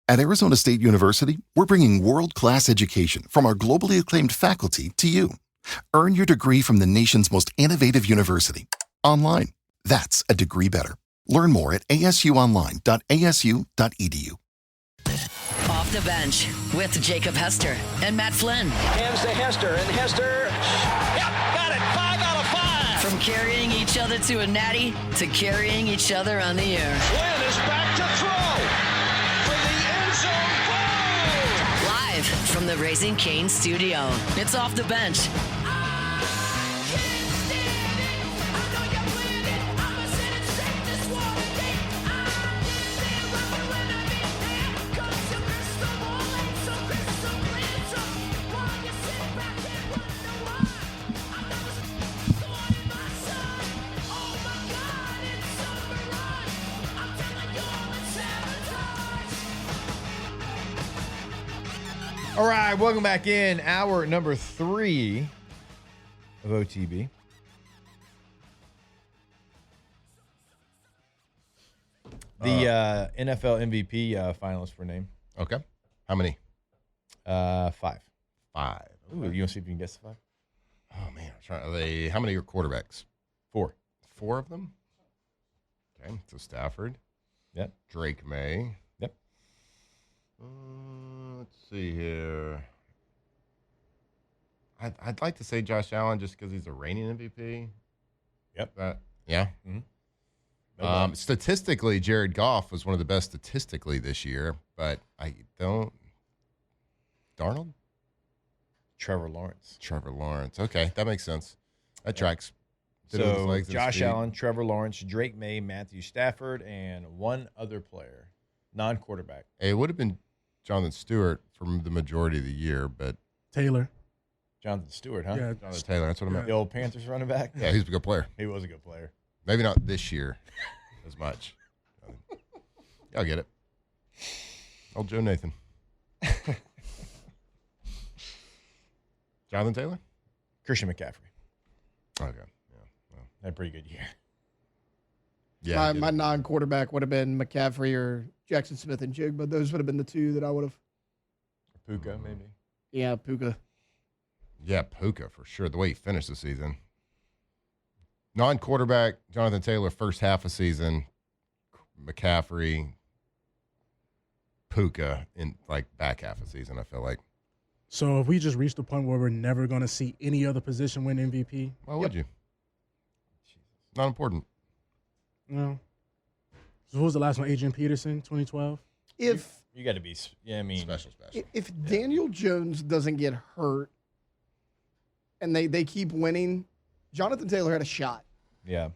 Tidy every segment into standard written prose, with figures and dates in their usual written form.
At Arizona State University, we're bringing world-class education from our globally acclaimed faculty to you. Earn your degree from the nation's most innovative university. Online. That's a degree better. Learn more at asuonline.asu.edu. Off the bench with Jacob Hester and Matt Flynn. Hands to Hester, and Hester, yep, got it, 5 out of 5. From carrying each other to a natty to carrying each other on the air. Flynn is back to throw for the end zone goal. Live from the Raising Cane studio, it's Off the Bench. All right, welcome back in. Hour number 3 of OTB. The NFL MVP finalists were named. Okay. How many? 5. 5. Ooh, you want to see if you can guess the 5? Oh, man. How many are quarterbacks? 4. 4 of them? Okay. So Stafford. Yep. Drake May. Yep. Let's see here. I'd like to say Josh Allen just because he's a reigning MVP. Yep. Yeah. Mm-hmm. Statistically, Jared Goff was one of the best statistically this year, but I don't. Darnold? Trevor Lawrence. Okay, that makes sense. That tracks. So Josh Allen, Trevor Lawrence, Drake May, Matthew Stafford, and one other player, non-quarterback. It would have been Jonathan Stewart for the majority of the year, but Taylor. Jonathan Stewart, huh? Yeah. Jonathan Taylor, that's what I meant. The old Panthers running back? Yeah, he's a good player. He was a good player. Maybe not this year as much. I'll get it. Old Joe Nathan. Jonathan Taylor? Christian McCaffrey. Okay. Yeah. Well, Had a pretty good year. yeah. My non-quarterback would have been McCaffrey or Jackson Smith and Jigba. Those would have been the two that I would have. Puka, maybe. Yeah, Puka. Yeah, Puka for sure. The way he finished the season. Non-quarterback, Jonathan Taylor, first half of season. McCaffrey, Puka in like back half of season, I feel like. So if we just reach the point where we're never going to see any other position win MVP, Why would you? Not important. no. So who was the last one? Adrian Peterson, 2012. You got to be, Special. If Daniel Jones doesn't get hurt and they keep winning, Jonathan Taylor had a shot. Yeah.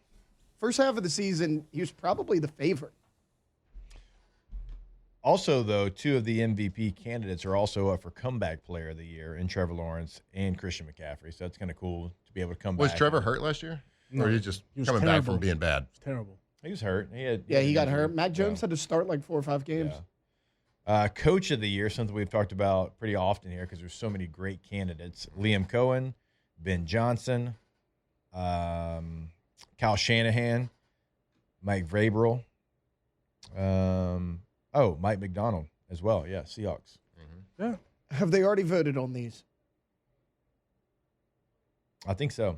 First half of the season, he was probably the favorite. Also, though, 2 of the MVP candidates are also up for comeback player of the year in Trevor Lawrence and Christian McCaffrey. So that's kind of cool to be able to come back. Was Trevor hurt last year? No, Or he just he was coming back terrible. from being bad? It's terrible. He was hurt. He got hurt. Mac Jones had to start like 4 or 5 games. Yeah. Coach of the year, something we've talked about pretty often here because there's so many great candidates. Liam Cohen, Ben Johnson, Kyle Shanahan, Mike Vrabel, Mike McDonald as well. Yeah, Seahawks. Mm-hmm. Yeah. Have they already voted on these? I think so.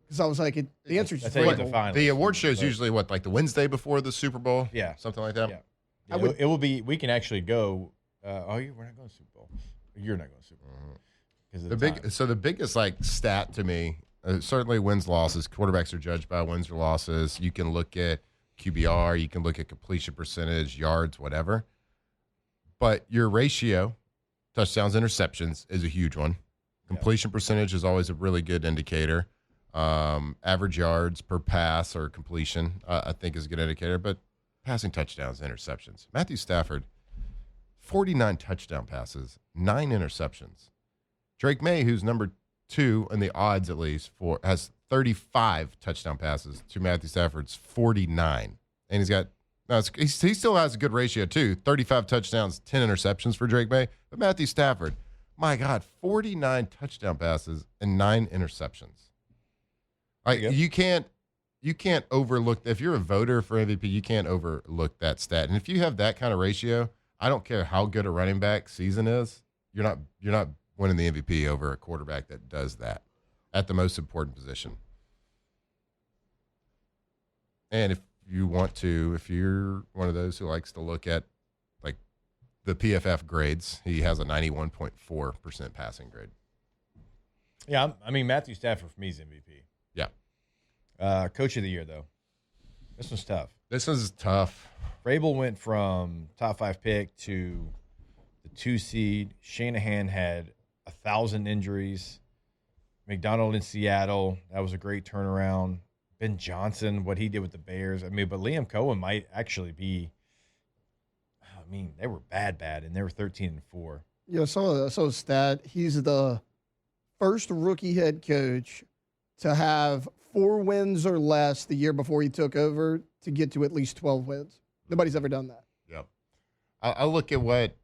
Because I was like, the answer is That's how you get the Vrabel. final. The award show is usually like the Wednesday before the Super Bowl? Yeah. Something like that? Yeah. It will be. We can actually go. We're not going to Super Bowl. You're not going to Super Bowl because The biggest like stat to me, certainly wins losses. Quarterbacks are judged by wins or losses. You can look at QBR, you can look at completion percentage, yards, whatever. But your ratio, touchdowns, interceptions, is a huge one. Completion percentage is always a really good indicator. Average yards per pass or completion, I think, is a good indicator. But passing touchdowns, interceptions. Matthew Stafford, 49 touchdown passes, 9 interceptions. Drake May, who's number 2 in the odds at least, has 35 touchdown passes to Matthew Stafford's 49. And he still has a good ratio too, 35 touchdowns, 10 interceptions for Drake May. But Matthew Stafford, my God, 49 touchdown passes and 9 interceptions. Like you can't overlook, if you're a voter for MVP, you can't overlook that stat. And if you have that kind of ratio, I don't care how good a running back season is. You're not winning the MVP over a quarterback that does that at the most important position. And if you're one of those who likes to look at like the PFF grades, he has a 91.4% passing grade. Yeah, I mean, Matthew Stafford for me is MVP. Yeah. Coach of the year, though. This one's tough. This is tough. Vrabel went from top 5 pick to the 2 seed. Shanahan had 1,000 injuries. McDonald in Seattle, that was a great turnaround. Ben Johnson, what he did with the Bears. I mean, but Liam Cohen might actually be. I mean, they were bad, and they were 13-4. Yeah, I saw a stat. He's the first rookie head coach to have 4 wins or less the year before he took over to get to at least 12 wins. Nobody's ever done that. Yep. I look at what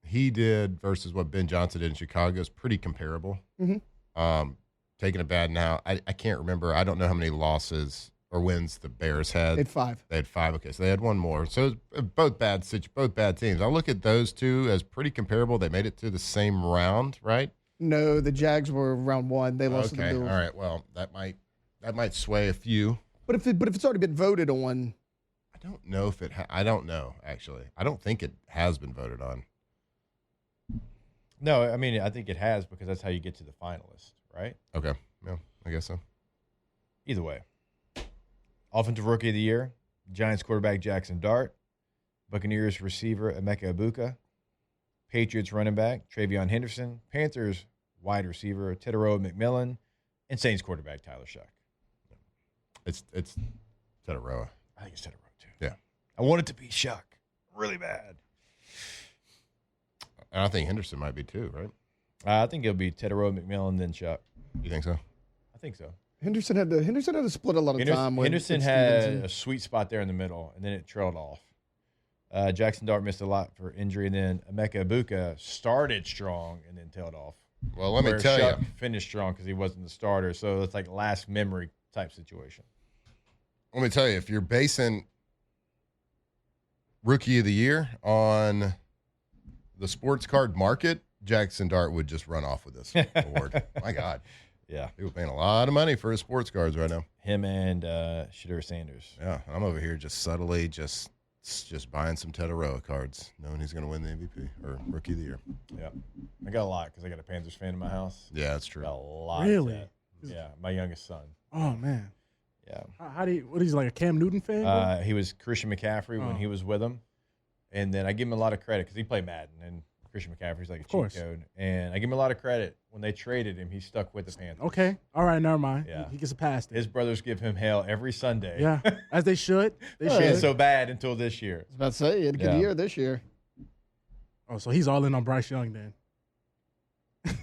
he did versus what Ben Johnson did in Chicago is pretty comparable. Mm-hmm. Taking it bad now, I can't remember. I don't know how many losses or wins the Bears had. They had 5. They had 5. Okay, so they had one more. So both bad teams. I look at those two as pretty comparable. They made it to the same round, right? No, the Jags were round 1. They lost to the Okay, Bills. all right. Well, that might sway a few. But if it's already been voted on, I don't know if it. I don't know actually. I don't think it has been voted on. No, I mean, I think it has because that's how you get to the finalists, right? Okay. Yeah, I guess so. Either way. Offensive Rookie of the Year, Giants quarterback Jackson Dart, Buccaneers receiver Emeka Ibuka, Patriots running back Travion Henderson, Panthers wide receiver Tedero McMillan, and Saints quarterback Tyler Shuck. It's Tedero. I think it's Tedero too. Yeah. I want it to be Shuck really bad. And I think Henderson might be too, right? I think it'll be Tedero McMillan then Shuck. You think so? I think so. Henderson had to split a lot of time. Henderson had a sweet spot there in the middle, and then it trailed off. Jackson Dart missed a lot for injury, and then Emeka Ibuka started strong and then tailed off. Well, let me tell Shuck you. finished strong because he wasn't the starter, so it's like last memory type situation. Let me tell you, if you're basing Rookie of the Year on the sports card market, Jackson Dart would just run off with this award. My God. Yeah. People paying a lot of money for his sports cards right now. Him and Shadur Sanders. Yeah, I'm over here just subtly just buying some Tedero cards, knowing he's going to win the MVP or Rookie of the Year. Yeah. I got a lot because I got a Panthers fan in my house. Yeah, that's true. Got a lot. Really? Of that. Yeah, my youngest son. Oh man. Yeah. How do you? What is he, like a Cam Newton fan? He was Christian McCaffrey when he was with him, and then I give him a lot of credit because he played Madden, and Christian McCaffrey's like a cheat code, and I give him a lot of credit. When they traded him, he stuck with the Panthers. Okay. All right. Never mind. Yeah. He gets a pass. Then. His brothers give him hell every Sunday. Yeah. As they should. They He should. was so bad until this year. I was about to say, he had a good year this year. Oh, so he's all in on Bryce Young then.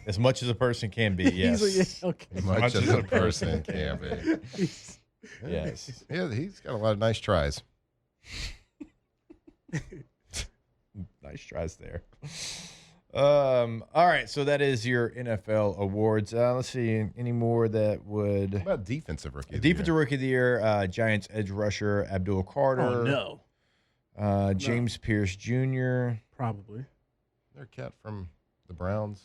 As much as a person can be, yes. Okay. As much as a person can be. Yes. Yeah, he's got a lot of nice tries. Nice tries there. All right, so that is your NFL awards. Let's see, any more that would... What about Defensive Rookie of the Defensive Rookie of the Year, Giants edge rusher Abdul Carter. Oh, no. James Pierce Jr. Probably. Their cat from the Browns.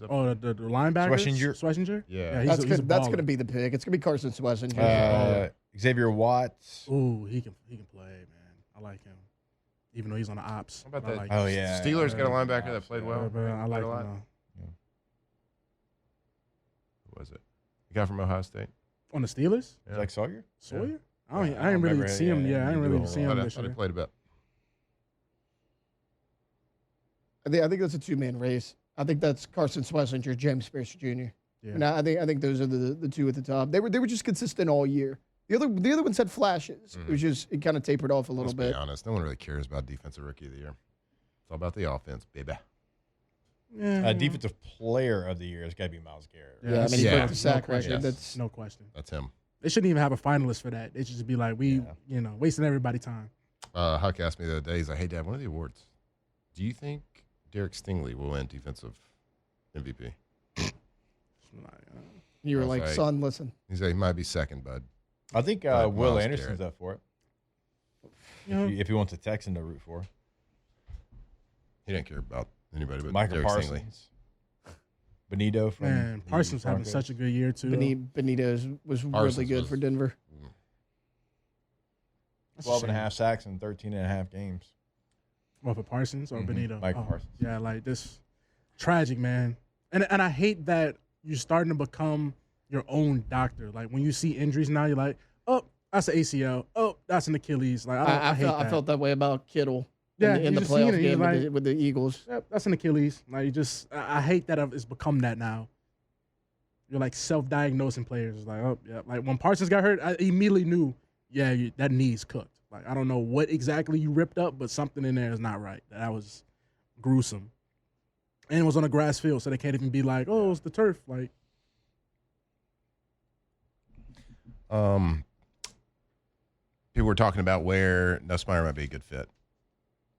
Oh, the linebacker? Schlesinger? Yeah. That's going to be the pick. It's going to be Carson Schlesinger. Xavier Watts. Ooh, he can play, man. I like him. Even though he's on the ops. How about that? Like Oh, yeah. Steelers got a linebacker that played well. I like a lot. him. Who was it? The guy from Ohio State. On the Steelers? Yeah. Like Sawyer? Sawyer? Yeah. I didn't really remember. see him. Yeah, I didn't really see him I this thought he year. played a bit. I think that's a 2-man race. I think that's Carson Schlesinger, James Pierce Jr. Yeah. And I think those are the two at the top. They were just consistent all year. The other ones had flashes. Mm-hmm. It was just it kind of tapered off a little Let's bit. be honest. No one really cares about Defensive Rookie of the Year. It's all about the offense, baby. Yeah. Defensive Player of the Year has got to be Myles Garrett. Yeah, I mean, he broke the sack record. That's no question. That's him. They shouldn't even have a finalist for that. They should just be like, wasting everybody's time. Huck asked me the other day, he's like, hey, Dad, one of the awards, do you think Derek Stingley will win Defensive MVP? you were I was like, son, listen. He's like, he might be second, bud. I think But Will Myles Anderson's Garrett. up for it. You know, If he wants a Texan to root for. He didn't care about anybody but Michael Derek Parsons. Stingley. Benito from Man, Parsons the having Broncos. such a good year too. Benito's was really Parsons good was- for Denver. That's a 12 and a shame. half sacks in 13 and a half games. What, for Parsons or Benito? Michael Parsons. Yeah, like this tragic, man. And I hate that you're starting to become your own doctor. Like when you see injuries now, you're like, oh, that's an ACL. Oh, that's an Achilles. Like I hate that. I felt that way about Kittle Yeah, in you the just seen playoff it, game like- with the Eagles. Yep, that's an Achilles. Like you just, I hate that it's become that now. You're like self-diagnosing players. It's like, oh, yeah. Like when Parsons got hurt, I immediately knew, yeah, that knee's cooked. Like I don't know what exactly you ripped up, but something in there is not right. That was gruesome. And it was on a grass field, so they can't even be like, oh, it's the turf. Like, People were talking about where Nussmeier might be a good fit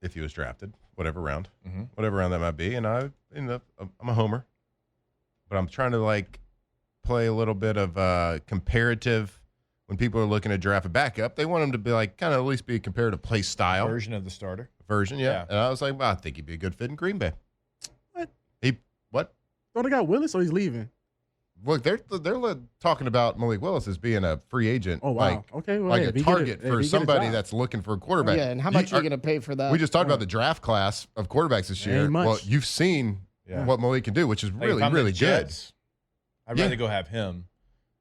if he was drafted, whatever round that might be. And I'm a homer, but I'm trying to like play a little bit of comparative. When people are looking to draft a backup, they want him to be like kind of at least be a comparative play style Version of the starter. version. Yeah. Yeah. And I was like, well, I think he'd be a good fit in Green Bay. What? What? oh, they got Willis, or he's leaving. Look, they're talking about Malik Willis as being a free agent. Oh wow. Like, Okay, well, like hey, a if he get target if for he get a somebody job. that's looking for a quarterback. Yeah, and how much are you going to pay for that? We just talked about the draft class of quarterbacks this Ain't year. much. Well, you've seen Yeah. what Malik can do, which is Like, really, if I'm the really good. Jets, I'd Yeah. rather go have him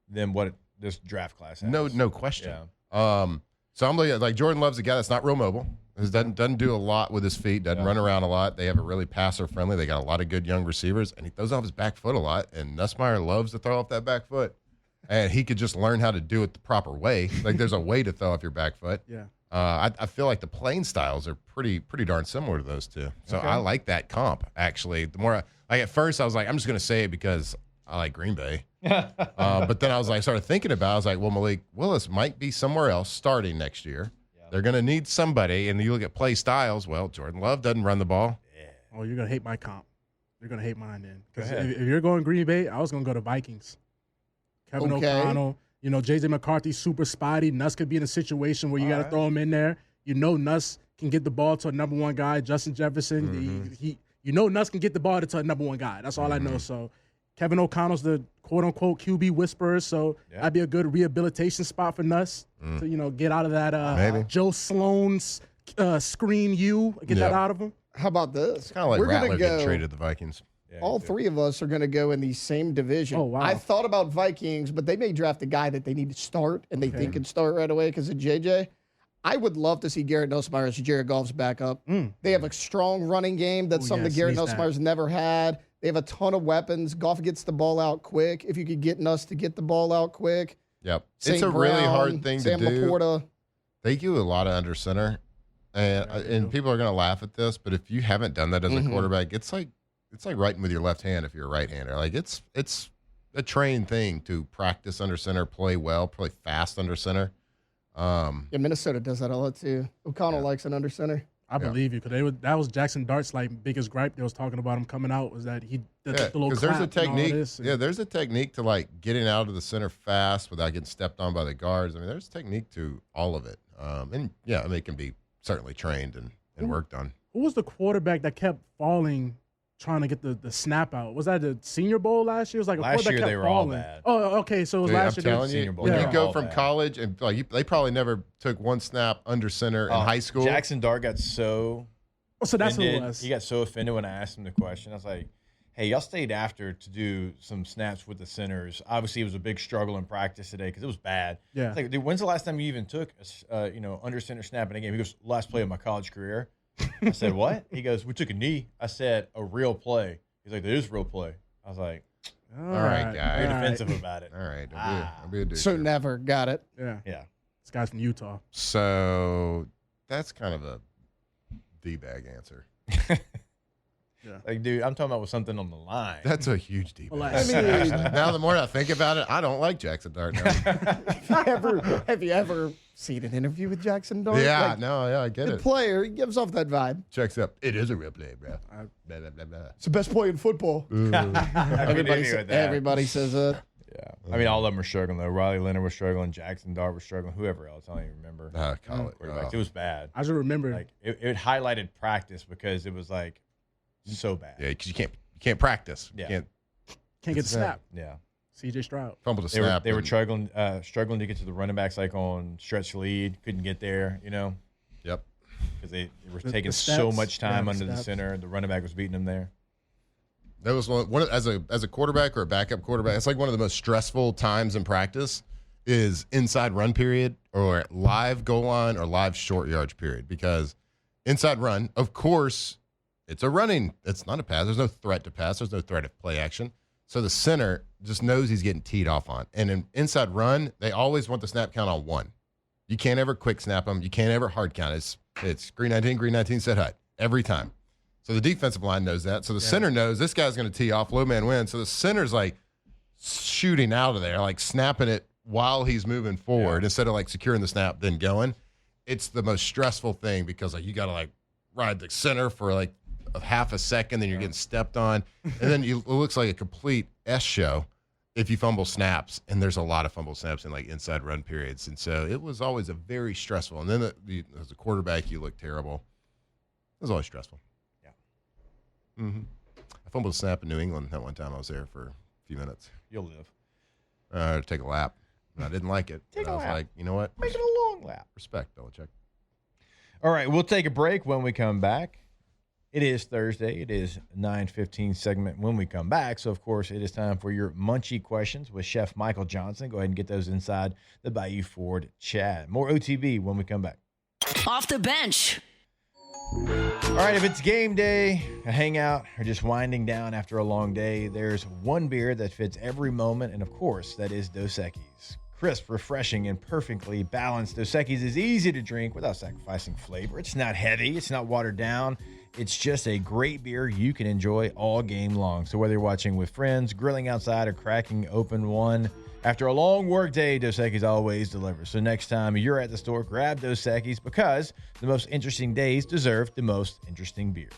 than what this draft class has. No question. Yeah. So I'm looking at like Jordan Love's a guy that's not real mobile. He doesn't do a lot with his feet. Doesn't run around a lot. They have a really passer friendly. They got a lot of good young receivers, and he throws off his back foot a lot. And Nussmeier loves to throw off that back foot, and he could just learn how to do it the proper way. Like there's a way to throw off your back foot. Yeah. I feel like the playing styles are pretty darn similar to those two. So I like that comp actually. The more at first I was like, I'm just gonna say it because I like Green Bay. But then I was like, started thinking about it. I was like, well, Malik Willis might be somewhere else starting next year. Yeah. They're gonna need somebody, and you look at play styles. Well, Jordan Love doesn't run the ball. Oh, you're gonna hate my comp. You're gonna hate mine then. Because Go ahead. if you're going Green Bay, I was gonna go to Vikings. Kevin Okay. O'Connell, JJ McCarthy, super spotty. Nuss could be in a situation where you got to throw him in there. Nuss can get the ball to a number one guy, Justin Jefferson. He Nuss can get the ball to a number one guy. That's all I know. So Kevin O'Connell's the quote unquote QB whisperer. So that'd be a good rehabilitation spot for Nuss to get out of that Maybe. Joe Sloan's screen you, get that out of him. How about this? Kind of like We're gonna Rattler getting go- traded to the Vikings. All three of us are going to go in the same division. Oh, wow. I thought about Vikings, but they may draft a guy that they need to start and they think can start right away because of JJ. I would love to see Garrett Nussmeier as Jared Goff's backup. They have a strong running game that's something that Garrett needs that. Nussmeier's never had. They have a ton of weapons. Goff gets the ball out quick. If you could get Nuss to get the ball out quick. Yep. St. It's a really Brown, hard thing Sam to do. Laporta. They do a lot of under center, and people are going to laugh at this, but if you haven't done that as a quarterback, it's like writing with your left hand if you're a right-hander. Like it's a trained thing to practice under center, play well, play fast under center. Yeah, Minnesota does that a lot too. O'Connell likes an under center. I believe you, because that was Jackson Dart's biggest gripe. They was talking about him coming out was that he the little Because there's a clap and all technique. this, and- Yeah, there's a technique to like getting out of the center fast without getting stepped on by the guards. I mean, there's a technique to all of it, and it can be certainly trained and worked on. Who was the quarterback that kept falling trying to get the snap out? Was that the Senior Bowl last year? It was like a Last quarterback year kept they were all falling. bad. Oh, okay, so it was Dude, last I'm year. telling you, Senior Bowl, when they you were go all from bad. college and they probably never took one snap under center in high school. Jackson Dart got so Oh, so that's who it offended. was. He got so offended when I asked him the question. I was like, hey, y'all stayed after to do some snaps with the centers. Obviously, it was a big struggle in practice today because it was bad. Yeah. It's like, dude, when's the last time you even took a under center snap in a game? He goes, last play of my college career. I said, what? He goes, we took a knee. I said, a real play. He's like, that is a real play. I was like, All right, guy. very all right. defensive about it. All right, don't be a douche. So never got it. Yeah, Yeah. this guy's from Utah. So that's kind of a D-bag answer. Like, dude, I'm talking about with something on the line. That's a huge D-bag. Well, I mean, Now the more I think about it, I don't like Jackson Dart now. have you ever seen an interview with Jackson Dart? yeah, Like, I get the it. player, he gives off that vibe. Checks up. It is a real play, bro. Blah, blah, blah, blah. It's the best play in football. Everybody, everybody says it. Yeah. I mean, all of them are struggling, though. Riley Leonard was struggling. Jackson Dart was struggling. Whoever else. I don't even remember. Call it. Quarterbacks. It was bad. I just remember. Like, it highlighted practice because it was like, so bad. Yeah, because you can't practice. Yeah. You Can't get the snap. Yeah. CJ Stroud. fumble to They were, snap. they were and- struggling to get to the running backs like on stretch lead. Couldn't get there, Yep. because they were The taking so stats, much time yeah, the under the stats. center. The running back was beating them there. That was one as a quarterback or a backup quarterback. It's like one of the most stressful times in practice is inside run period or live goal line or live short yardage period, because inside run, of course, it's a running. It's not a pass. There's no threat to pass. There's no threat of play action. So the center just knows he's getting teed off on. And in inside run, they always want the snap count on 1. You can't ever quick snap them. You can't ever hard count. It's green 19, set hut every time. So the defensive line knows that. So the center knows this guy's going to tee off, low man win. So the center's like shooting out of there, like snapping it while he's moving forward instead of like securing the snap, then going. It's the most stressful thing because like you got to like ride the center for like a half a second, then you're getting stepped on. And then it looks like a complete S show if you fumble snaps. And there's a lot of fumble snaps in like inside run periods. And so it was always a very stressful. And then as a quarterback, you look terrible. It was always stressful. Mm-hmm. I fumbled a snap in New England that one time I was there for a few minutes. You'll live. To take a lap. And I didn't like it. Take I a was lap. like, you know what? Make it a long lap. Respect, Belichick. All right, we'll take a break. When we come back, it is Thursday. It is 9:15 segment when we come back. So, of course, it is time for your Munchie questions with Chef Michael Johnson. Go ahead and get those inside the Bayou Ford chat. More OTB when we come back. Off the bench. All right, if it's game day, a hangout, or just winding down after a long day, there's one beer that fits every moment, and of course, that is Dos Equis. Crisp, refreshing, and perfectly balanced, Dos Equis is easy to drink without sacrificing flavor. It's not heavy, it's not watered down. It's just a great beer you can enjoy all game long. So whether you're watching with friends, grilling outside, or cracking open one, after a long work day, Dos Equis always delivers. So next time you're at the store, grab Dos Equis because the most interesting days deserve the most interesting beer.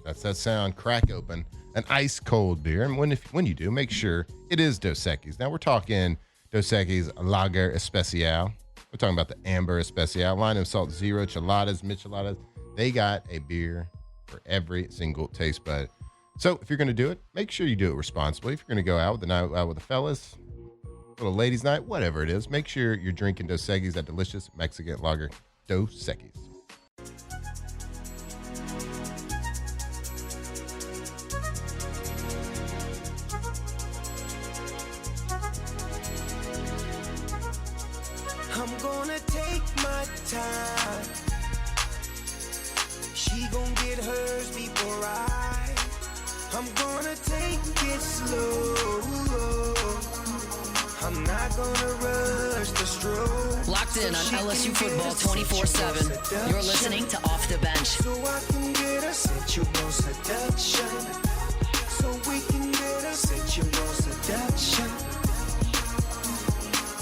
That's that sound. Crack open an ice cold beer. And when you do, make sure it is Dos Equis. Now we're talking Dos Equis Lager Especial. We're talking about the Amber Especial. Line of Salt Zero, Cheladas, Micheladas. They got a beer for every single taste bud. So if you're going to do it, make sure you do it responsibly. If you're going to go out with the night out with the fellas, little ladies' night, whatever it is, make sure you're drinking Dos Equis, that delicious Mexican lager, Dos Equis. I'm gonna take my time. She gon' get hers before I'm gonna take it slow. I'm not gonna rush the stroke. Locked in on LSU football 24/7. You're listening to Off the Bench. So I can get a sensual seduction. So we can get a sensual seduction.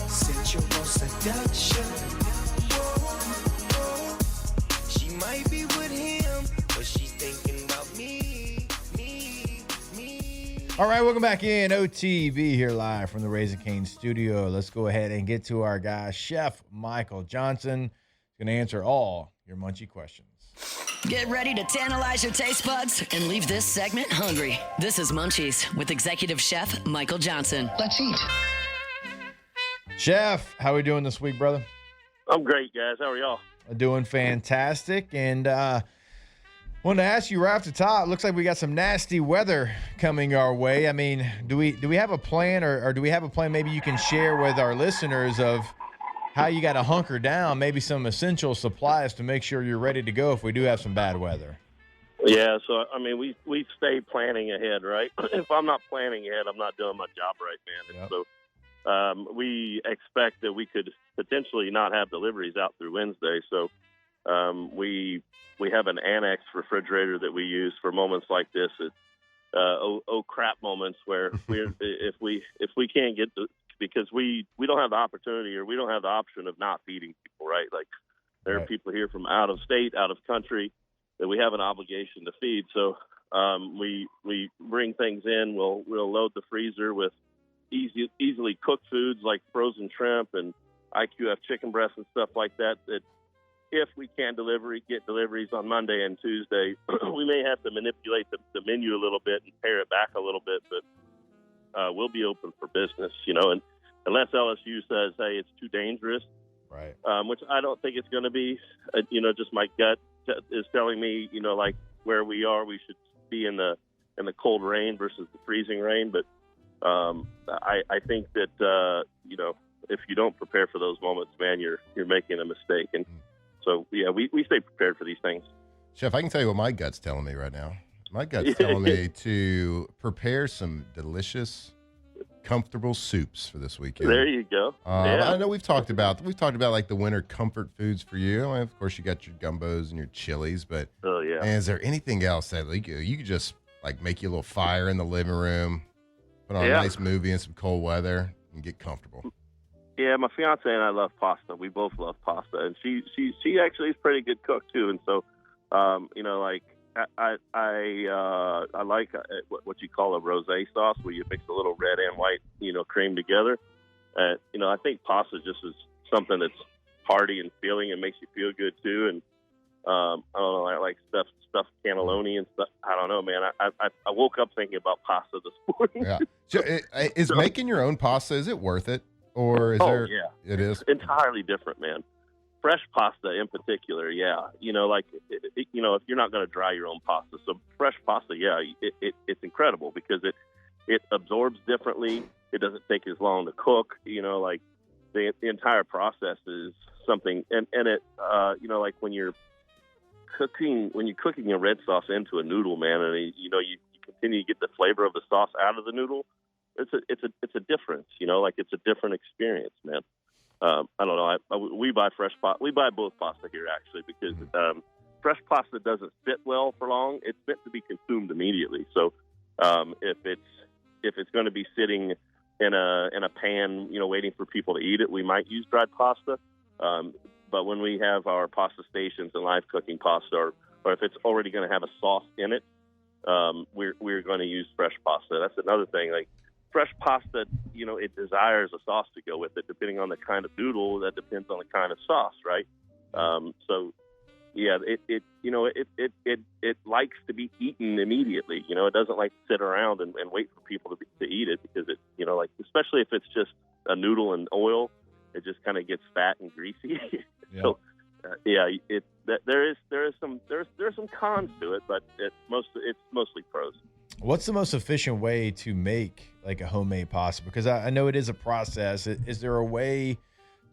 Sensual seduction. Whoa. She might be with him, but she's thinking about me. All right, welcome back in. OTB here live from the Raising Cane studio. Let's go ahead and get to our guy, Chef Michael Johnson. He's going to answer all your munchie questions. Get ready to tantalize your taste buds and leave this segment hungry. This is Munchies with Executive Chef Michael Johnson. Let's eat. Chef, how we doing this week, brother? I'm great, guys. How are y'all? Doing fantastic. And wanted to ask you right off the top, looks like we got some nasty weather coming our way. I mean, do we have a plan or do we have a plan maybe you can share with our listeners of how you got to hunker down, maybe some essential supplies to make sure you're ready to go if we do have some bad weather? Yeah, so, I mean, we stay planning ahead, right? If I'm not planning ahead, I'm not doing my job right, man. Yep. And so we expect that we could potentially not have deliveries out through Wednesday. So we have an annex refrigerator that we use for moments like this. It's oh crap moments where if we can't get because we don't have the opportunity or we don't have the option of not feeding people, right? Like there are people here from out of state, out of country that we have an obligation to feed. So we bring things in. We'll load the freezer with easily cooked foods like frozen shrimp and IQF chicken breasts and stuff like that if we can get deliveries on Monday and Tuesday, we may have to manipulate the menu a little bit and pare it back a little bit, but we'll be open for business, and unless LSU says, hey, it's too dangerous, Right. Which I don't think it's going to be. Just my gut is telling me, like where we are, we should be in the cold rain versus the freezing rain. But I think that if you don't prepare for those moments, man, you're making a mistake. And so yeah, we stay prepared for these things. Chef, I can tell you what my gut's telling me right now. My gut's telling me to prepare some delicious, comfortable soups for this weekend. There you go. I know we've talked about like the winter comfort foods for you. And of course, you got your gumbos and your chilies, but man, is there anything else that you could just like make you a little fire in the living room, put on a nice movie in some cold weather, and get comfortable? Yeah, my fiance and I love pasta. We both love pasta, and she actually is a pretty good cook too. And so, like I like what you call a rosé sauce, where you mix a little red and white, cream together. I think pasta just is something that's hearty and filling and makes you feel good too. And I don't know, I like stuffed cannelloni and stuff. I don't know, man. I woke up thinking about pasta this morning. Yeah. So, is making your own pasta, is it worth it? Or is there? Yeah, it is entirely different, man. Fresh pasta in particular, yeah. If you're not going to dry your own pasta, so fresh pasta, yeah, it's incredible because it absorbs differently. It doesn't take as long to cook. Like the entire process is something, and it, like when you're cooking a red sauce into a noodle, man, and you continue to get the flavor of the sauce out of the noodle. It's a difference, like it's a different experience, man. I don't know. We buy fresh pasta. We buy both pasta here actually because fresh pasta doesn't sit well for long. It's meant to be consumed immediately. So if it's going to be sitting in a pan, waiting for people to eat it, we might use dried pasta. But when we have our pasta stations and live cooking pasta, or if it's already going to have a sauce in it, we're going to use fresh pasta. That's another thing. Like fresh pasta, it desires a sauce to go with it, depending on the kind of noodle. That depends on the kind of sauce, right? So, yeah, it likes to be eaten immediately. It doesn't like to sit around and wait for people to eat it because it, like especially if it's just a noodle and oil, it just kind of gets fat and greasy. Yeah. So, there is some cons to it, but it's mostly pros. What's the most efficient way to make like a homemade pasta? Because I know it is a process. Is there a way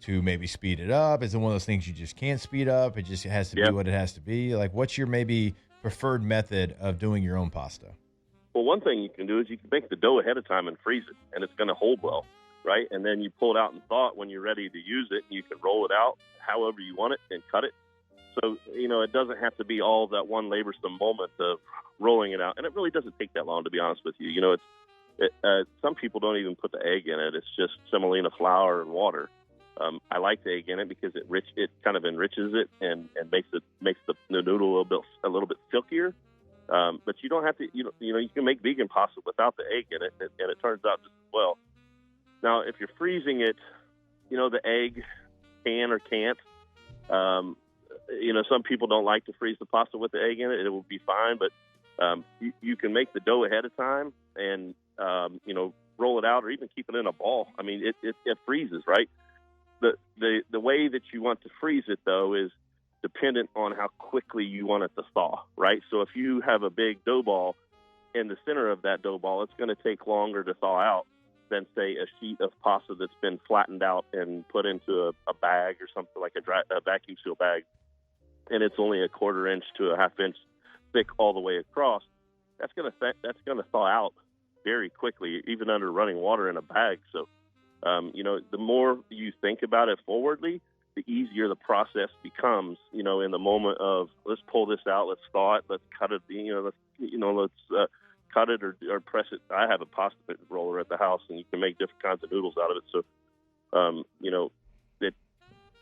to maybe speed it up? Is it one of those things you just can't speed up? It just has to be what it has to be? Like, what's your maybe preferred method of doing your own pasta? Well, one thing you can do is you can make the dough ahead of time and freeze it, and it's going to hold well, right? And then you pull it out and thaw it when you're ready to use it, and you can roll it out however you want it and cut it. So, it doesn't have to be all that one laborsome moment of rolling it out. And it really doesn't take that long, to be honest with you. Some people don't even put the egg in it. It's just semolina flour and water. I like the egg in it because it kind of enriches it and makes the noodle a little bit silkier. But you don't have to, you can make vegan pasta without the egg in it, and it turns out just as well. Now, if you're freezing it, the egg can or can't. Some people don't like to freeze the pasta with the egg in it. It will be fine, but you can make the dough ahead of time and, roll it out or even keep it in a ball. I mean, it freezes, right? The way that you want to freeze it, though, is dependent on how quickly you want it to thaw, right? So if you have a big dough ball in the center of that dough ball, it's going to take longer to thaw out than, say, a sheet of pasta that's been flattened out and put into a bag or something like a vacuum seal bag, and it's only a 1/4 inch to a 1/2 inch thick all the way across. That's going to thaw out very quickly, even under running water in a bag. So, the more you think about it forwardly, the easier the process becomes. In the moment of let's pull this out, let's thaw it, let's cut it. Let's cut it or press it. I have a pasta roller at the house, and you can make different kinds of noodles out of it. So,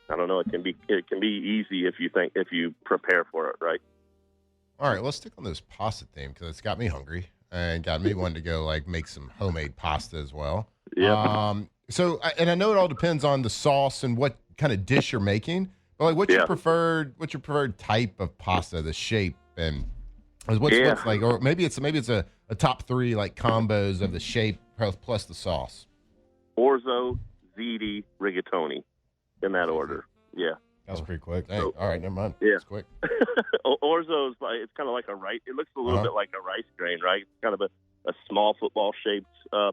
I don't know. It can be easy if you prepare for it right. All right, let's stick on this pasta theme because it's got me hungry and got me wanting to go make some homemade pasta as well. Yeah. So, and I know it all depends on the sauce and what kind of dish you're making, Well, like, Yeah. what's your preferred type of pasta, the shape, and what's like, or maybe it's a top 3 like combos of the shape plus the sauce. Orzo, ziti, rigatoni, in that order. Yeah. That was pretty quick. Hey, all right, never mind. Yeah. It's quick. Orzo is it's kind of like a rice. It looks a little bit like a rice grain, right? It's kind of a small football shaped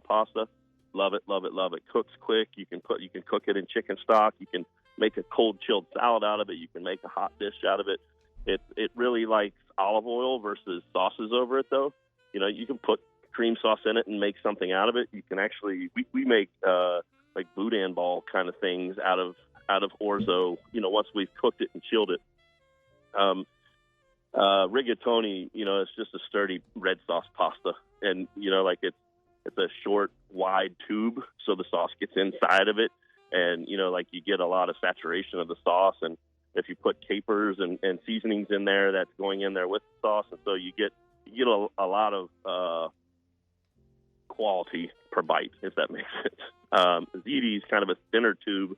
pasta. Love it, love it, love it. Cooks quick. You can cook it in chicken stock. You can make a cold chilled salad out of it. You can make a hot dish out of it. It really likes olive oil versus sauces over it, though. You know, you can put cream sauce in it and make something out of it. You can actually we make like boudin ball kind of things out of orzo. You know, once we've cooked it and chilled it. Rigatoni, you know, it's just a sturdy red sauce pasta, and you know, like it's a short, wide tube, so the sauce gets inside of it, and you know, like you get a lot of saturation of the sauce, and if you put capers and seasonings in there, that's going in there with the sauce, and so you get a lot of quality per bite, if that makes sense. Ziti is kind of a thinner tube,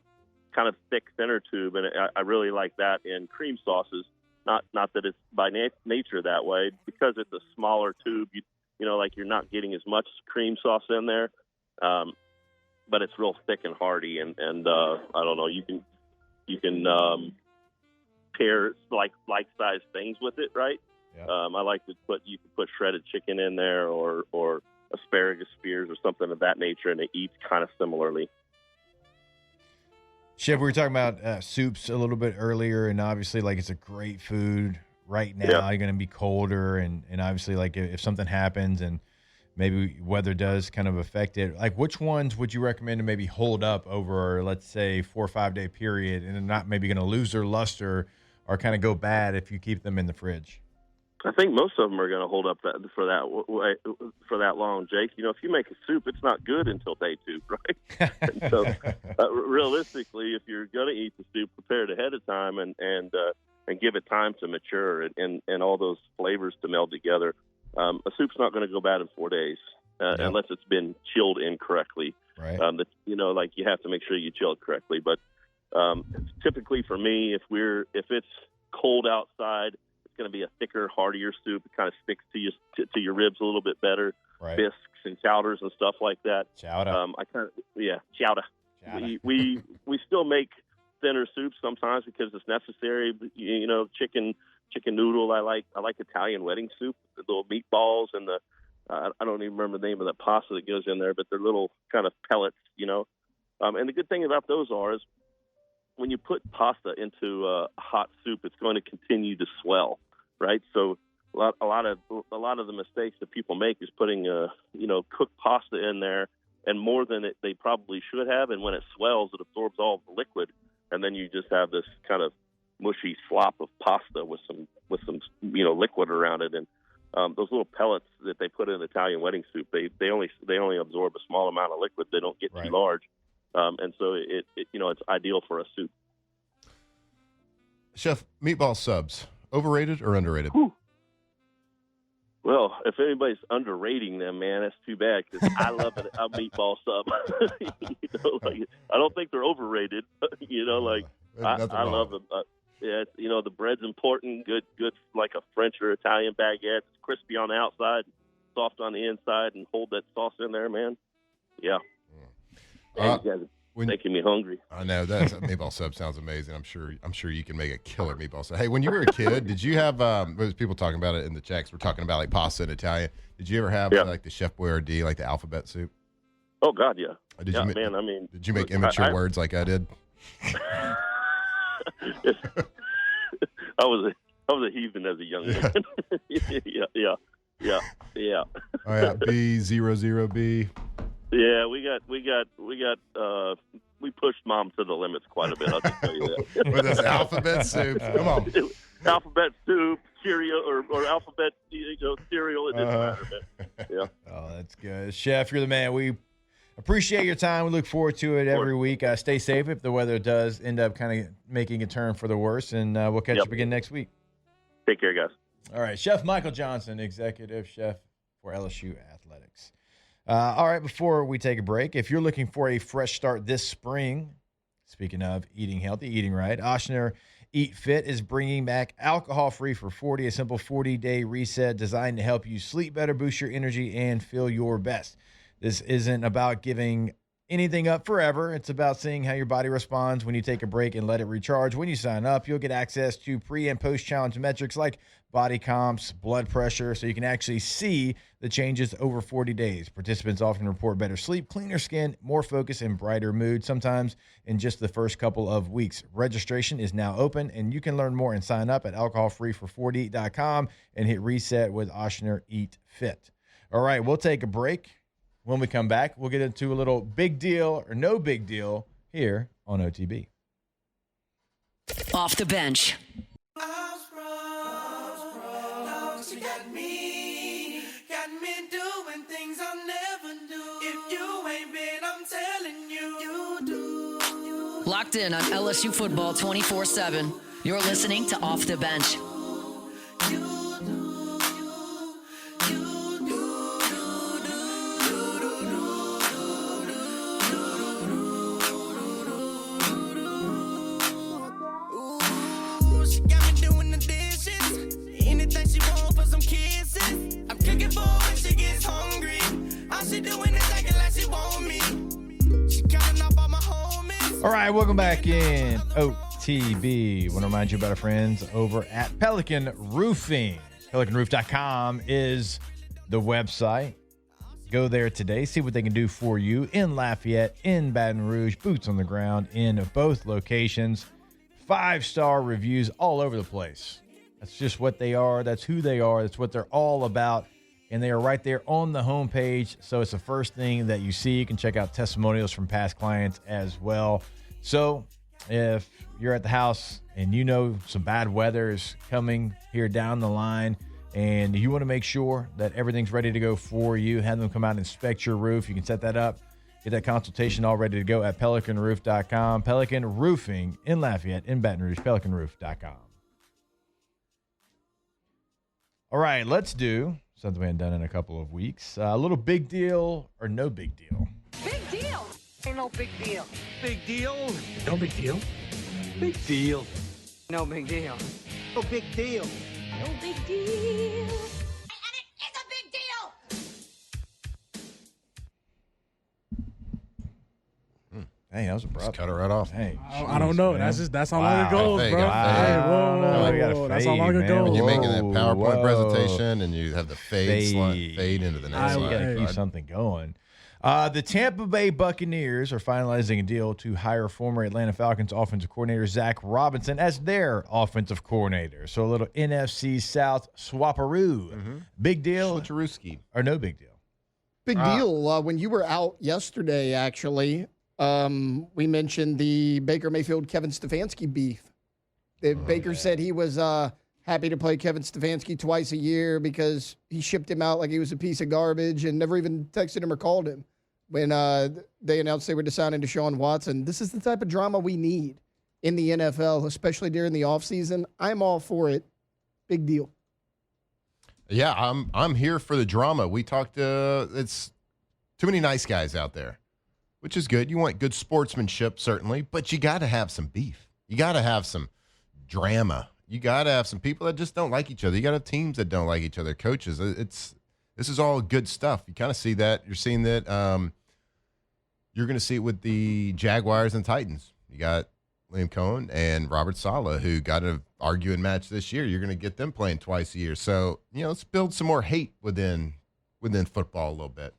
kind of thick, thinner tube, and I really like that in cream sauces. Not that it's by nature that way, because it's a smaller tube. You know, like you're not getting as much cream sauce in there, but it's real thick and hearty, and I don't know. You can pair like size things with it, right? Yeah. I like to put shredded chicken in there or asparagus spears or something of that nature, and it eats kind of similarly. Chef, we were talking about soups a little bit earlier, and obviously, like, it's a great food right now. Yeah. You're going to be colder, and obviously, like, if something happens and maybe weather does kind of affect it, like, which ones would you recommend to maybe hold up over, let's say, 4 or 5 day period, and they're not maybe going to lose their luster or kind of go bad if you keep them in the fridge? I think most of them are going to hold up for that long, Jake. You know, if you make a soup, it's not good until day 2, right? And so, realistically, if you're going to eat the soup, prepare it ahead of time and give it time to mature and all those flavors to meld together. A soup's not going to go bad in 4 days unless it's been chilled incorrectly. Right. You know, like you have to make sure you chill it correctly. But typically for me, if it's cold outside, going to be a thicker, heartier soup. It kind of sticks to your ribs a little bit better. Right. Bisques and chowders and stuff like that. Chowder. Chowder. We still make thinner soups sometimes because it's necessary. You know, chicken noodle. I like Italian wedding soup. The little meatballs and the I don't even remember the name of that pasta that goes in there, but they're little kind of pellets. You know, and the good thing about those is when you put pasta into a hot soup, it's going to continue to swell. Right, so a lot of the mistakes that people make is putting cooked pasta in there and more than they probably should have, and when it swells, it absorbs all the liquid, and then you just have this kind of mushy slop of pasta with some liquid around it, and those little pellets that they put in Italian wedding soup, they only absorb a small amount of liquid. They don't get too large, and so it's ideal for a soup. Chef, meatball subs. Overrated or underrated? Whew. Well, if anybody's underrating them, man, that's too bad because I love a meatball sub. I don't think they're overrated. I love them. The bread's important. Good, like a French or Italian baguette. It's crispy on the outside, soft on the inside, and hold that sauce in there, man. Yeah. Man, you guys are making me hungry. I know that meatball sub sounds amazing. I'm sure you can make a killer meatball sub. Hey, when you were a kid, did you have? There's people talking about it in the checks. We're talking about like pasta in Italian. Did you ever have like the Chef Boyardee, like the alphabet soup? Oh God, yeah. Did you make immature words like I did? I was a heathen as a young man. Yeah. Oh yeah, B00B. Yeah, we pushed Mom to the limits quite a bit. I'll just tell you that. With this alphabet soup, come on. Alphabet soup, cereal, or alphabet cereal. It doesn't matter, man. Yeah. Oh, that's good, Chef. You're the man. We appreciate your time. We look forward to it every week. Stay safe if the weather does end up kind of making a turn for the worse, and we'll catch up again next week. Take care, guys. All right, Chef Michael Johnson, executive chef for LSU Athletics. All right, before we take a break, if you're looking for a fresh start this spring, speaking of eating healthy, eating right, Ochsner Eat Fit is bringing back alcohol-free for 40, a simple 40-day reset designed to help you sleep better, boost your energy, and feel your best. This isn't about giving anything up forever. It's about seeing how your body responds when you take a break and let it recharge. When you sign up, you'll get access to pre- and post-challenge metrics like body comps, blood pressure, so you can actually see the changes over 40 days. Participants often report better sleep, cleaner skin, more focus, and brighter mood, sometimes in just the first couple of weeks. Registration is now open, and you can learn more and sign up at alcoholfreefor40.com and hit reset with Oshner Eat Fit. All right, we'll take a break. When we come back, we'll get into a little big deal or no big deal here on OTB. Off the bench. You got me doing things I'll never do. If you ain't been, I'm telling you, you do. Locked in on LSU football 24/7. You're listening to Off the Bench. All right, welcome back in OTB. Want to remind you about our friends over at Pelican Roofing. PelicanRoof.com is the website. Go there today, see what they can do for you in Lafayette, in Baton Rouge, boots on the ground in both locations. 5-star reviews all over the place. That's just what they are. That's who they are. That's what they're all about. And they are right there on the homepage. So it's the first thing that you see. You can check out testimonials from past clients as well. So if you're at the house and you know some bad weather is coming here down the line and you want to make sure that everything's ready to go for you, have them come out and inspect your roof, you can set that up. Get that consultation all ready to go at PelicanRoof.com. Pelican Roofing in Lafayette, in Baton Rouge, PelicanRoof.com. All right, let's do something we haven't done in a couple of weeks. A little big deal or no big deal. Big deal. Ain't no big deal. Big deal. No big deal. Big deal. No big deal. No big deal. No big deal. And it's a big deal. Hey, that was a Just brother. cut it right off. Hey, I don't know. man. That's how long it goes, Fade, bro. got fade. Hey, whoa, You gotta whoa, that's how fade, long it man. goes. When you're making that Whoa, PowerPoint whoa. presentation and you have the fade into the next You slide. got to keep Right? something going. The Tampa Bay Buccaneers are finalizing a deal to hire former Atlanta Falcons offensive coordinator Zach Robinson as their offensive coordinator. So a little NFC South swapperoo. Big deal Switcherooski. or no big deal? Big deal. When you were out yesterday, actually, we mentioned the Baker Mayfield Kevin Stefanski beef. Baker said he was happy to play Kevin Stefanski twice a year because he shipped him out like he was a piece of garbage and never even texted him or called him when they announced they were deciding Deshaun Watson. This is the type of drama we need in the NFL, especially during the offseason. I'm all for it. Big deal. Yeah, I'm here for the drama. We talked. It's too many nice guys out there, which is good. You want good sportsmanship, certainly, but you got to have some beef. You got to have some drama. You got to have some people that just don't like each other. You got to have teams that don't like each other. Coaches. This is all good stuff. You kind of see that. You're seeing that. You're going to see it with the Jaguars and Titans. You got Liam Cohen and Robert Saleh, who got an arguing match this year. You're going to get them playing twice a year. So, let's build some more hate within football a little bit.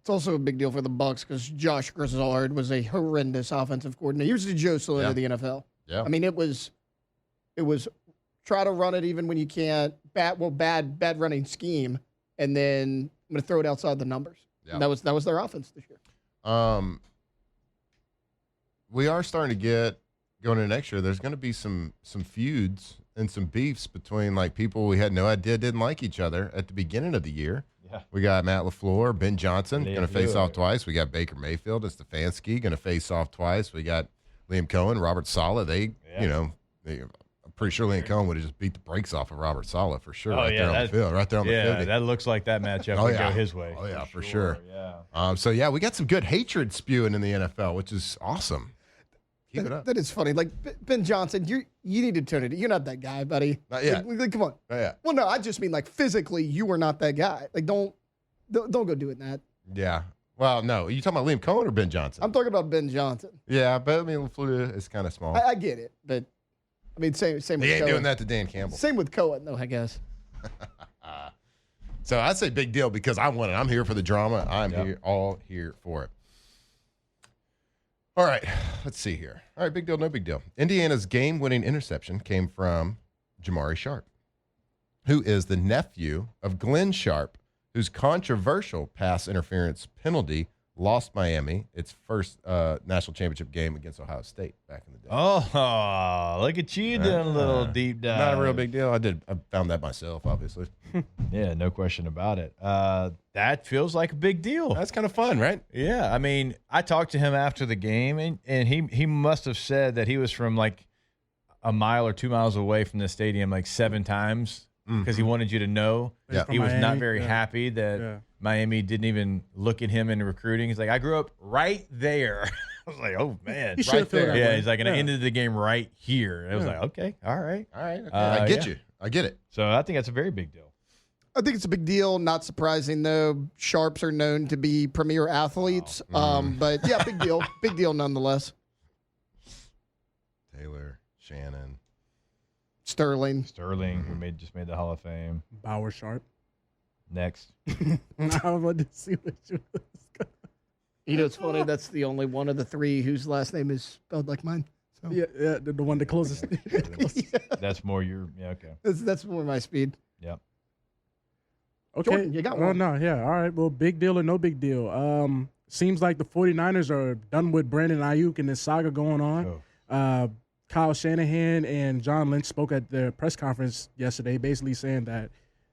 It's also a big deal for the Bucs because Josh Grizzard was a horrendous offensive coordinator. He was the Joe Saloon of the NFL. Yeah. I mean, it was try to run it even when you can't. Bad running scheme, and then I'm going to throw it outside the numbers. Yeah. And that was their offense this year. We are starting to get going into next year. There's going to be some feuds and some beefs between like people we had no idea didn't like each other at the beginning of the year. Yeah. We got Matt LaFleur, Ben Johnson going to face off LaFleur. twice. We got Baker Mayfield and Stefanski going to face off twice. We got Liam Cohen, Robert Saleh. I'm pretty sure Liam Cohen would have just beat the brakes off of Robert Saleh for sure. Right there on the field. Yeah, that looks like that matchup would go his way. Oh yeah, for sure. Yeah. So yeah, we got some good hatred spewing in the NFL, which is awesome. Keep it up. That is funny. Like Ben Johnson, you need to turn it. You're not that guy, buddy. Not yet. Like, come on. Not yet. Well, no, I just mean like physically, you are not that guy. Like, don't go doing that. Yeah. Well, no. Are you talking about Liam Cohen or Ben Johnson? I'm talking about Ben Johnson. Yeah, but I mean, LaFleur is kind of small. I get it, but I mean, same with He ain't Cohen. doing that to Dan Campbell. Same with Cohen, though, I guess. So I'd say big deal because I want it. I'm here for the drama. I'm all here for it. All right, let's see here. All right, big deal, no big deal. Indiana's game-winning interception came from Jamari Sharp, who is the nephew of Glenn Sharp, whose controversial pass interference penalty lost Miami its first national championship game against Ohio State back in the day. Oh, look at you doing a little deep dive. Not a real big deal. I found that myself, obviously. Yeah, no question about it. That feels like a big deal. That's kind of fun, right? Yeah, I mean, I talked to him after the game, and he must have said that he was from like a mile or 2 miles away from the stadium like 7 times because he wanted you to know. Yeah. He was Miami, not very happy that Miami didn't even look at him in recruiting. He's like, I grew up right there. I was like, oh, man. He should feel that Yeah, way. he's like, and I ended the game right here. And I was like, okay, all right. Okay. I get you. I get it. So I think that's a very big deal. I think it's a big deal. Not surprising, though. Sharps are known to be premier athletes. But, yeah, big deal. Big deal nonetheless. Taylor, Shannon. Sterling. Who just made the Hall of Fame. Bauer Sharp. Next. I wanted to see what you was going. You know, it's funny. That's the only one of the 3 whose last name is spelled like mine. So. Yeah, the one that closest. That's more your – yeah, okay. That's more my speed. Yep. Okay. Jordan, you got one. Oh, no, yeah. All right. Well, big deal or no big deal. Seems like the 49ers are done with Brandon Ayuk and this saga going on. Kyle Shanahan and John Lynch spoke at their press conference yesterday, basically saying that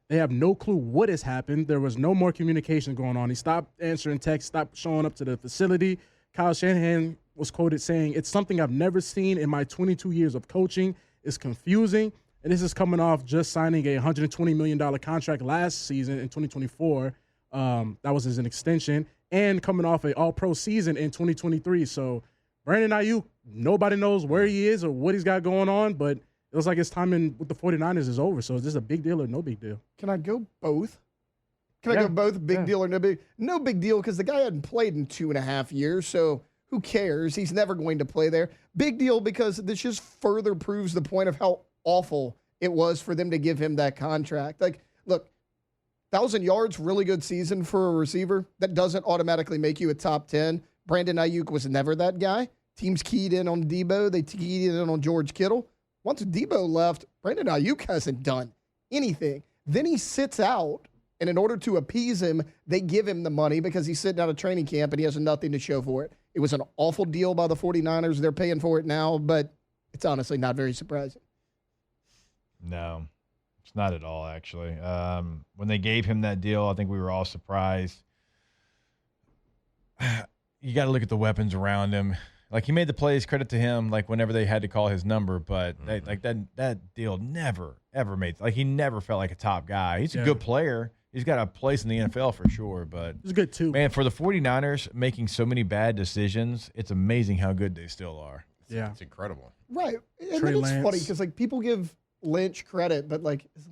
they have no clue what has happened. There was no more communication going on. He stopped answering texts, stopped showing up to the facility. Kyle Shanahan was quoted saying, "It's something I've never seen in my 22 years of coaching. It's confusing." And this is coming off just signing a $120 million contract last season in 2024. That was as an extension. And coming off an all-pro season in 2023. So Brandon Ayuk, nobody knows where he is or what he's got going on, but it looks like his time with the 49ers is over. So is this a big deal or no big deal? Can I go both? Can I go both? Big deal or no big? No big deal because the guy hadn't played in 2.5 years, so who cares? He's never going to play there. Big deal because this just further proves the point of how awful it was for them to give him that contract. Like, look, 1,000 yards, really good season for a receiver. That doesn't automatically make you a top 10. Brandon Ayuk was never that guy. Teams keyed in on Debo. They keyed in on George Kittle. Once Debo left, Brandon Ayuk hasn't done anything. Then he sits out, and in order to appease him, they give him the money because he's sitting out of training camp and he has nothing to show for it. It was an awful deal by the 49ers. They're paying for it now, but it's honestly not very surprising. No, it's not at all, actually. When they gave him that deal, I think we were all surprised. You got to look at the weapons around him. Like, he made the plays, credit to him, like, whenever they had to call his number, but that deal never, ever made – like, he never felt like a top guy. He's a good player. He's got a place in the NFL for sure, but – He's good, too. Man, for the 49ers making so many bad decisions, it's amazing how good they still are. Yeah. It's incredible. Right. And Trey then it's Lance. funny because, like, people give Lynch credit, but, like, is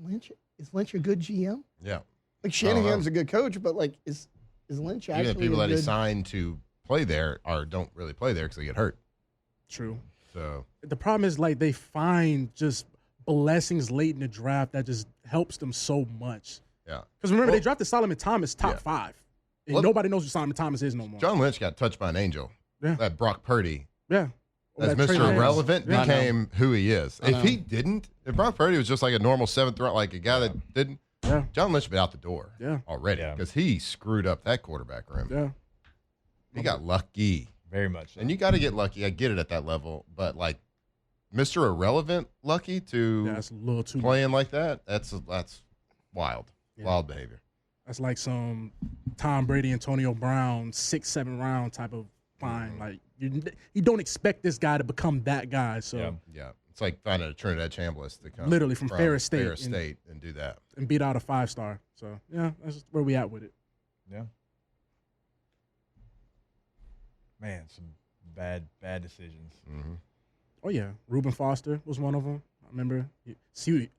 Lynch a good GM? Yeah. Like, Shanahan's a good coach, but, like, is Lynch actually Even the people a that he good... signed to play there don't really play there because they get hurt. True. So The problem is, like, they find just blessings late in the draft that just helps them so much. yeah. Because remember, they drafted Solomon Thomas top 5. And Well, nobody knows who Solomon Thomas is no more. John Lynch got touched by an angel. Yeah. That Brock Purdy, Yeah. as That Trey Mr. Lance. Irrelevant, Yeah. became who he is. I know. If he didn't, if Brock Purdy was just like a normal 7th round, like a guy that didn't, Yeah. John Lynch would be out the door already Yeah. because he screwed up that quarterback room. Yeah. He got lucky. Very much so. And you got to get lucky. I get it at that level. But, like, Mr. Irrelevant lucky to That's a little too playing like that, that's wild. Yeah. Wild behavior. That's like some Tom Brady, Antonio Brown, 6, 7 round type of fine. Like, you don't expect this guy to become that guy. So Yeah. It's like finding a Trinidad Chambliss to come Literally from Ferris State and do that. and beat out a 5-star. So yeah, that's where we at with it. Yeah. Man, some bad decisions. Mm-hmm. Oh yeah, Reuben Foster was one of them. I remember.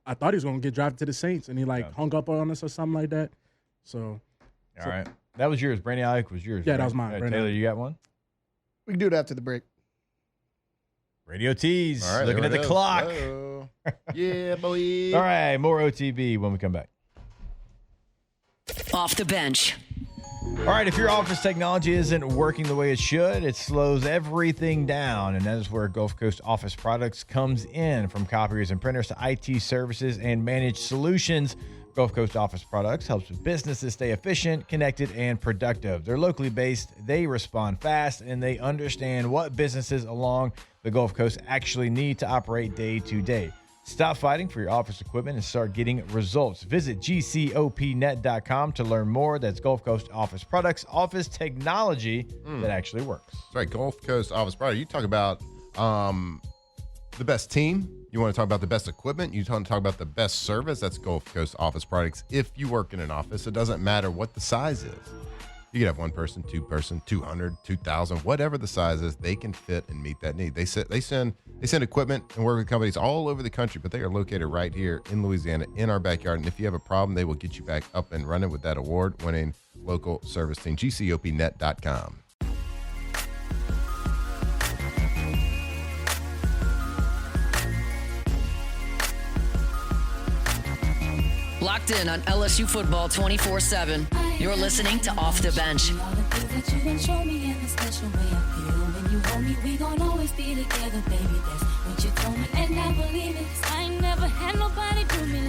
I thought he was gonna get drafted to the Saints, and he hung up on us or something like that. So, all right, that was yours. Brandon Ayuk was yours. Yeah, right? that was mine. All right, Taylor, you got one? We can do it after the break. Radio Tees. All right, Looking at the clock. Hello. Yeah, boy. All right, more OTB when we come back. Off the bench. All right, if your office technology isn't working the way it should, it slows everything down, and that is where Gulf Coast Office Products comes in. From copiers and printers to IT services and managed solutions, Gulf Coast Office Products helps businesses stay efficient, connected, and productive. They're locally based, they respond fast, and they understand what businesses along the Gulf Coast actually need to operate day to day. Stop fighting for your office equipment and start getting results. Visit gcopnet.com to learn more. That's Gulf Coast Office Products, office technology that actually works. That's right, Gulf Coast Office Products. You talk about the best team. You want to talk about the best equipment. You want to talk about the best service. That's Gulf Coast Office Products. If you work in an office, it doesn't matter what the size is. You could have one person, two person, 200, 2,000, whatever the size is, they can fit and meet that need. They send equipment and work with companies all over the country, but they are located right here in Louisiana, in our backyard. And if you have a problem, they will get you back up and running with that award-winning local service team. GCOPnet.com. Locked in on LSU football 24/7. You're listening to Off the Bench.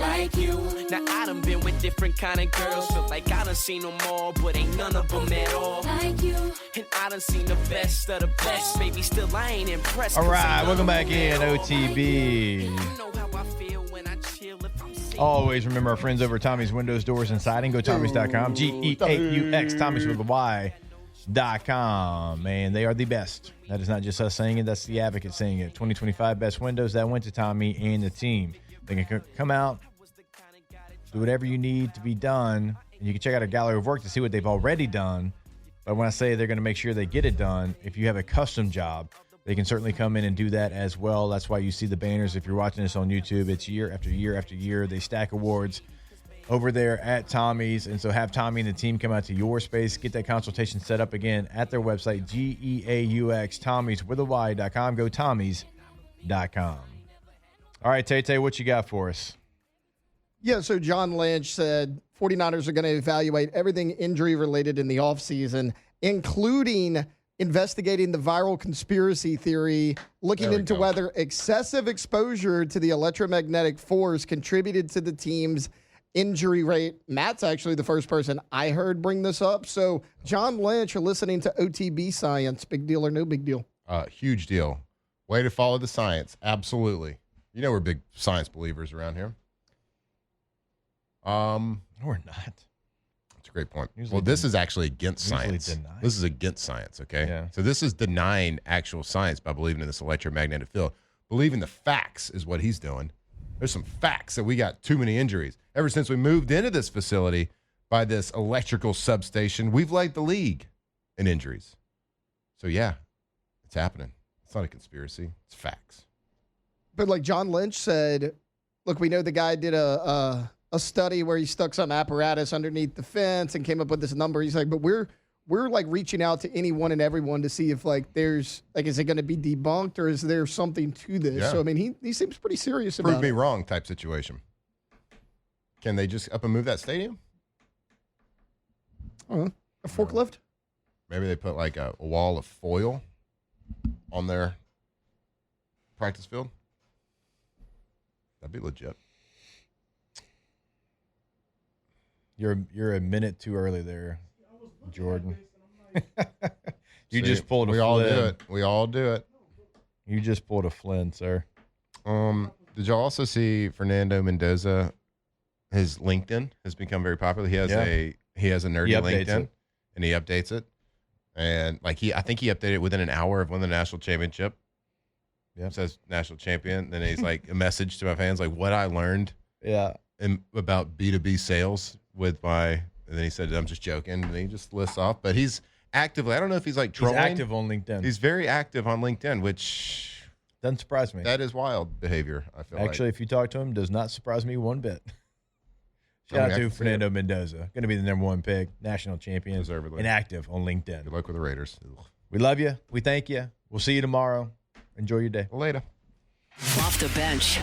Like you. Now I done been with different kind of girls. Feel like I done seen them all, but ain't none of them at all. Like you. And I done seen the best of the best. Maybe still I ain't impressed. All right, welcome back in, OTB. You know how I feel when I chill if I'm sick. Always remember our friends over at Tommy's Windows, Doors, and Siding. Go Tommy's.com. GEAUX. Tommy's with a Y.com. Man, they are the best. That is not just us saying it. That's the Advocate saying it. 2025 best windows. That went to Tommy and the team. They can come out, do whatever you need to be done. And you can check out a gallery of work to see what they've already done. But when I say they're going to make sure they get it done, if you have a custom job, they can certainly come in and do that as well. That's why you see the banners. If you're watching this on YouTube, it's year after year after year. They stack awards over there at Tommy's. And so have Tommy and the team come out to your space, get that consultation set up again at their website, GEAUX, Tommy's with a Y.com. Go Tommy's.com. All right, Tay-Tay, what you got for us? Yeah, so John Lynch said 49ers are going to evaluate everything injury-related in the offseason, including investigating the viral conspiracy theory, looking into whether excessive exposure to the electromagnetic force contributed to the team's injury rate. Matt's actually the first person I heard bring this up. So, John Lynch, you're listening to OTB Science. Big deal or no big deal? Huge deal. Way to follow the science. Absolutely. You know we're big science believers around here. We're not. That's a great point. Usually Well, this is actually against usually science. deny. This is against science, okay? Yeah. So this is denying actual science by believing in this electromagnetic field. Believing the facts is what he's doing. There's some facts that we got too many injuries. Ever since we moved into this facility by this electrical substation, we've led the league in injuries. So, yeah, it's happening. It's not a conspiracy. It's facts. But like John Lynch said, look, we know the guy did a study where he stuck some apparatus underneath the fence and came up with this number. He's like, but we're like reaching out to anyone and everyone to see if like there's like, is it going to be debunked or is there something to this? Yeah. So, I mean, he seems pretty serious about Prove me it. wrong type situation. Can they just up and move that stadium? A forklift? Maybe they put like a wall of foil on their practice field. That'd be legit. You're a minute too early there, Jordan. You See, just pulled a We Flynn. all do it. We all do it. You just pulled a Flynn, sir. Did y'all also see Fernando Mendoza? His LinkedIn has become very popular. He has a nerdy He updates LinkedIn, it. and he updates it. And like I think he updated it within an hour of winning the national championship. Yeah, says national champion. Then he's like a message to my fans, like what I learned. Yeah, about B2B sales with my. And then he said, "I'm just joking," and he just lists off. But he's actively. I don't know if he's like trolling. He's active on LinkedIn. He's very active on LinkedIn, which doesn't surprise me. That is wild behavior, I feel Actually, like. if you talk to him, does not surprise me one bit. Shout out to Fernando Mendoza. Going to be the number 1 pick, national champion, Deservedly. and active on LinkedIn. Good luck with the Raiders. Ugh. We love you. We thank you. We'll see you tomorrow. Enjoy your day. Later. Off the bench.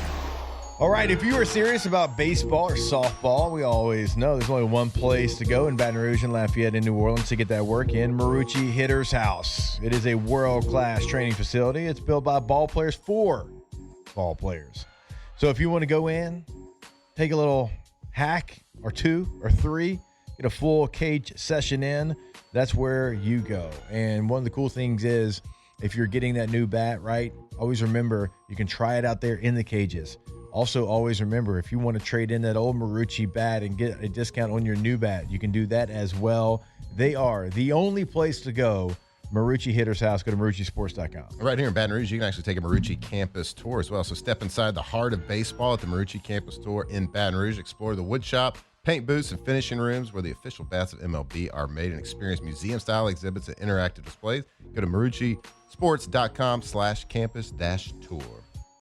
All right, if you are serious about baseball or softball, we always know there's only one place to go in Baton Rouge and Lafayette in New Orleans to get that work in, Marucci Hitter's House. It is a world-class training facility. It's built by ball players for ball players. So if you want to go in, take a little hack or 2 or 3, get a full cage session in, that's where you go. And one of the cool things is if you're getting that new bat, right, always remember you can try it out there in the cages. Also, always remember, if you want to trade in that old Marucci bat and get a discount on your new bat, you can do that as well. They are the only place to go. Marucci Hitter's House. Go to MarucciSports.com. Right here in Baton Rouge, you can actually take a Marucci campus tour as well. So step inside the heart of baseball at the Marucci campus tour in Baton Rouge. Explore the wood shop, paint booths, and finishing rooms where the official bats of MLB are made, and experience museum-style exhibits and interactive displays. Go to MarucciSports.com/campus-tour.